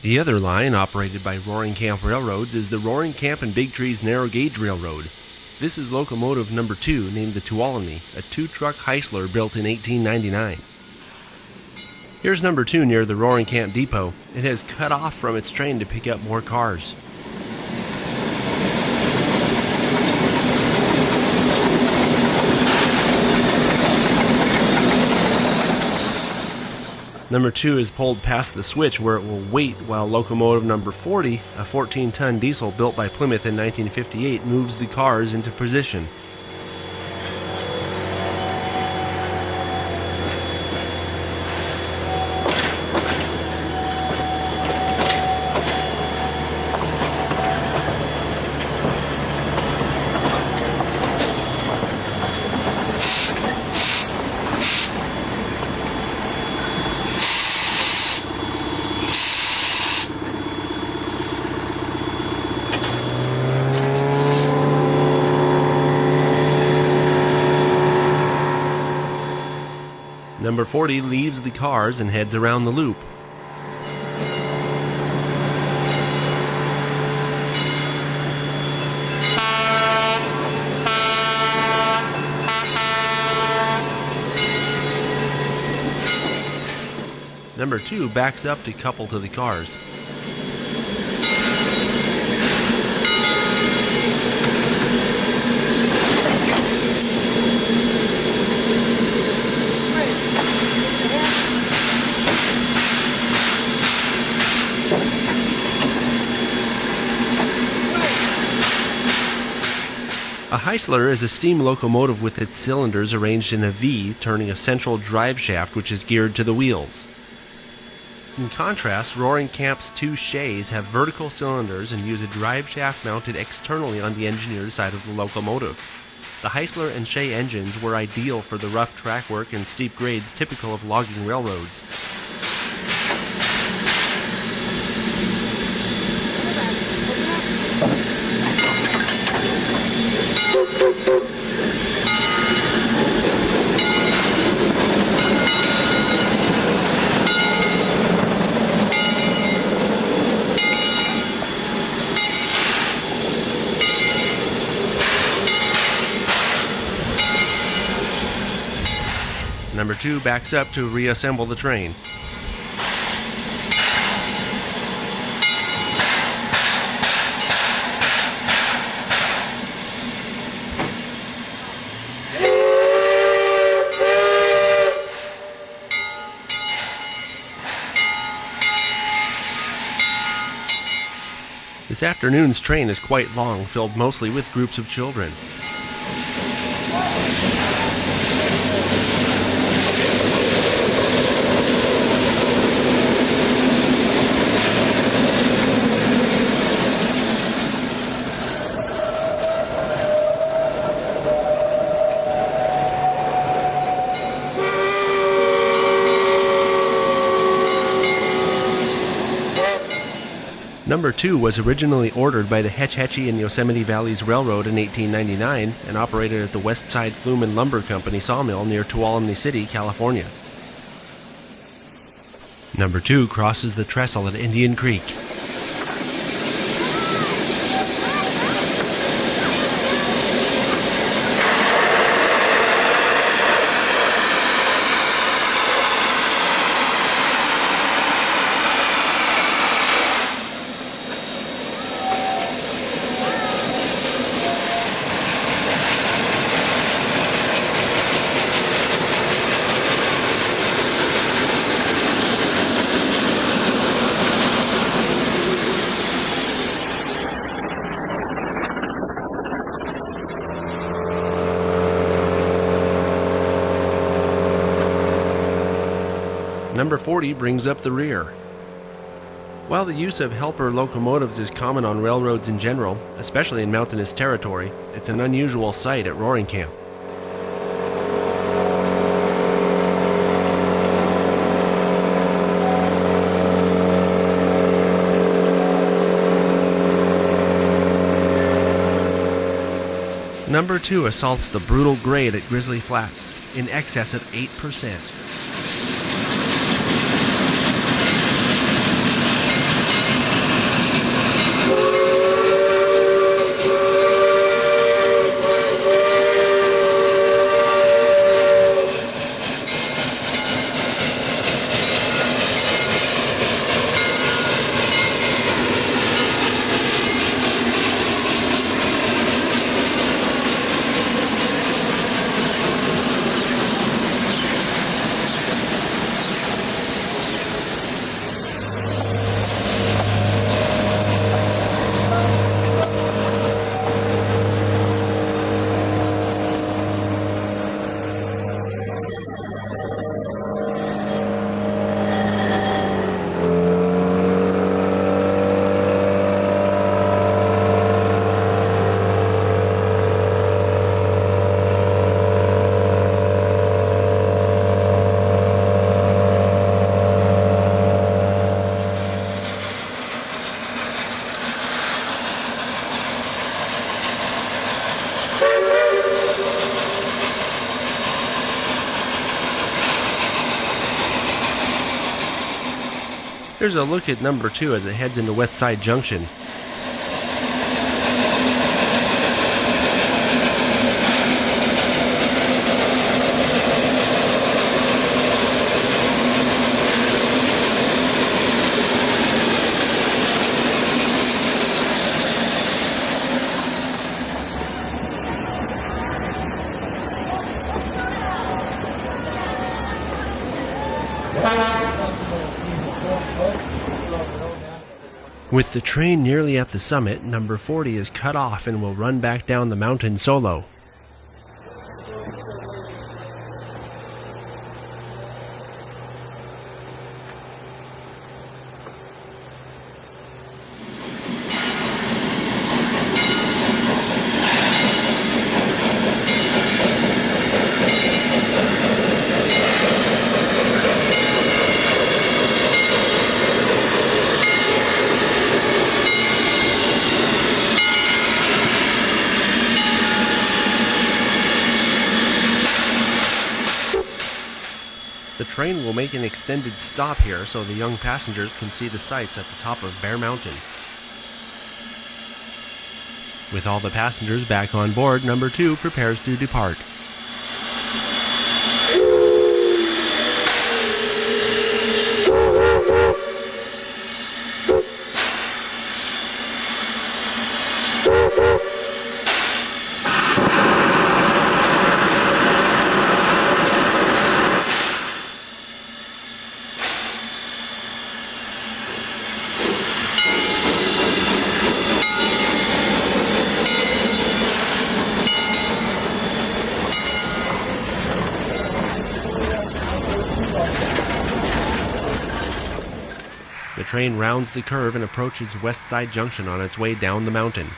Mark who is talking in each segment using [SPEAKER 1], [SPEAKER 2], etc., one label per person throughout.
[SPEAKER 1] The other line, operated by Roaring Camp Railroads, is the Roaring Camp and Big Trees Narrow Gauge Railroad. This is locomotive number 2, named the Tuolumne, a 2-truck Heisler built in 1899. Here's number 2 near the Roaring Camp Depot. It has cut off from its train to pick up more cars. Number 2 is pulled past the switch where it will wait while locomotive number 40, a 14-ton diesel built by Plymouth in 1958, moves the cars into position. Number 40 leaves the cars and heads around the loop. Number 2 backs up to couple to the cars. A Heisler is a steam locomotive with its cylinders arranged in a V, turning a central drive shaft which is geared to the wheels. In contrast, Roaring Camp's 2 shays have vertical cylinders and use a drive shaft mounted externally on the engineered side of the locomotive. The Heisler and shay engines were ideal for the rough track work and steep grades typical of logging railroads. Number 2 backs up to reassemble the train. This afternoon's train is quite long, filled mostly with groups of children. Number 2 was originally ordered by the Hetch Hetchy and Yosemite Valleys Railroad in 1899 and operated at the Westside Lumber Company sawmill near Tuolumne City, California. Number 2 crosses the trestle at Indian Creek. Number 40 brings up the rear. While the use of helper locomotives is common on railroads in general, especially in mountainous territory, it's an unusual sight at Roaring Camp. Number 2 assaults the brutal grade at Grizzly Flats, in excess of 8%. Here's a look at number 2 as it heads into Westside Junction. With the train nearly at the summit, number 40 is cut off and will run back down the mountain solo. The train will make an extended stop here so the young passengers can see the sights at the top of Bear Mountain. With all the passengers back on board, number 2 prepares to depart. The train rounds the curve and approaches Westside Junction on its way down the mountain.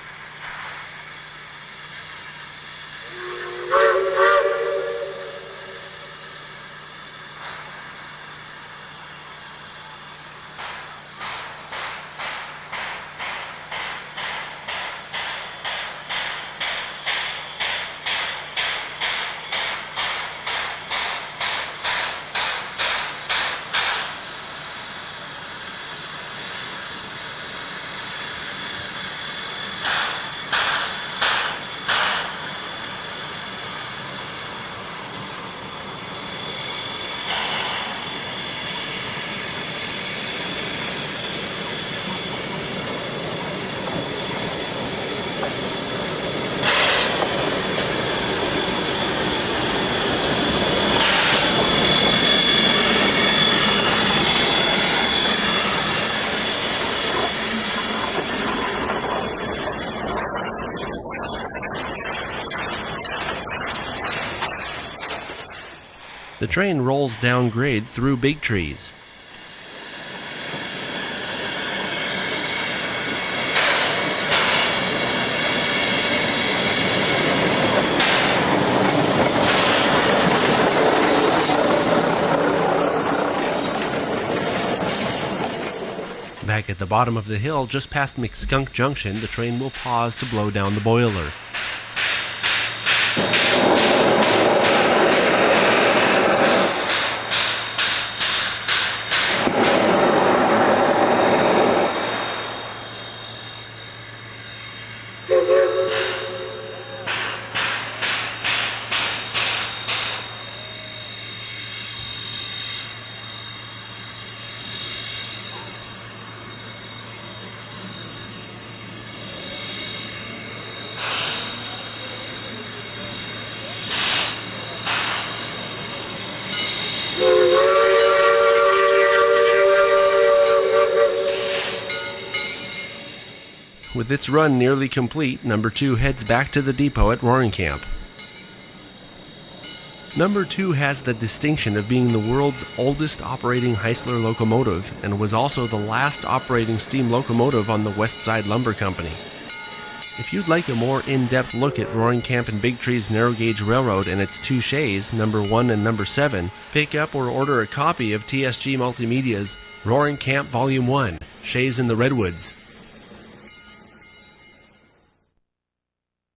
[SPEAKER 1] The train rolls down grade through big trees. Back at the bottom of the hill, just past McSkunk Junction, the train will pause to blow down the boiler. With its run nearly complete, number 2 heads back to the depot at Roaring Camp. Number 2 has the distinction of being the world's oldest operating Heisler locomotive and was also the last operating steam locomotive on the Westside Lumber Company. If you'd like a more in-depth look at Roaring Camp and Big Tree's narrow gauge railroad and its 2 shays, number 1 and number 7, pick up or order a copy of TSG Multimedia's Roaring Camp Volume 1, Shays in the Redwoods.